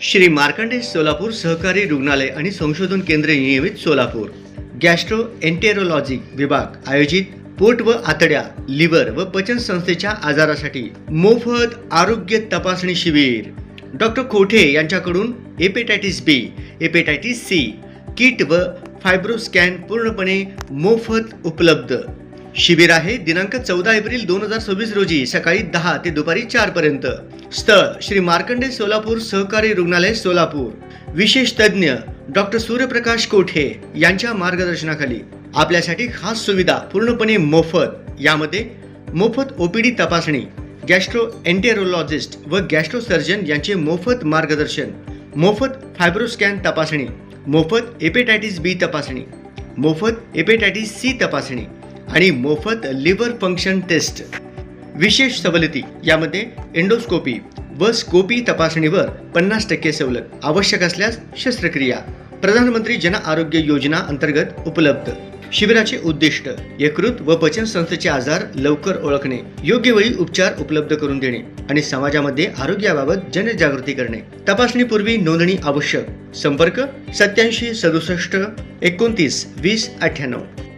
श्री मार्कंडेय सोलापूर सहकारी रुग्णालय आणि संशोधन केंद्र नियमित सोलापूर गॅस्ट्रोएंटेरोलॉजी विभाग आयोजित पोट व आतड्या, लिव्हर व पचन संस्थेच्या आजारासाठी मोफत आरोग्य तपासणी शिबिर डॉक्टर कोठे यांच्याकडून हेपेटायटिस बी, हेपेटायटिस सी किट व फायब्रोस्कॅन पूर्णपणे मोफत उपलब्ध। शिबिर आहे दिनांक 14 एप्रिल 2026 रोजी सकाळी 10 ते दुपारी 4 पर्यंत। स्थळ श्री मार्कंडेय सोलापूर सहकारी रुग्णालय सोलापूर। विशेष तज्ञ डॉक्टर सूर्यप्रकाश कोठे यांच्या मार्गदर्शनाखाली आपल्यासाठी खास सुविधा पूर्णपणे मोफत। यामध्ये मोफत ओपीडी तपासणी, गॅस्ट्रोएंटेरोलॉजिस्ट व गॅस्ट्रोसर्जन यांचे मोफत मार्गदर्शन, मोफत फायब्रोस्कॅन तपासणी, मोफत हेपेटायटिस बी तपासणी, मोफत हेपेटायटिस सी तपासणी आणि मोफत लिव्हर फंक्शन टेस्ट। विशेष सवलती यामध्ये एंडोस्कोपी व स्कोपी तपासणीवर 50% सवलत, आवश्यक असल्यास शस्त्रक्रिया। प्रधानमंत्री जन आरोग्य योजना अंतर्गत उपलब्ध। शिबिराचे उद्दिष्ट यकृत व पचन संस्थेचे आजार लवकर ओळखणे, योग्य वेळी उपचार उपलब्ध करून देणे आणि समाजामध्ये आरोग्याबाबत जनजागृती करणे। तपासणीपूर्वी नोंदणी आवश्यक। संपर्क 87 67 29 20 98।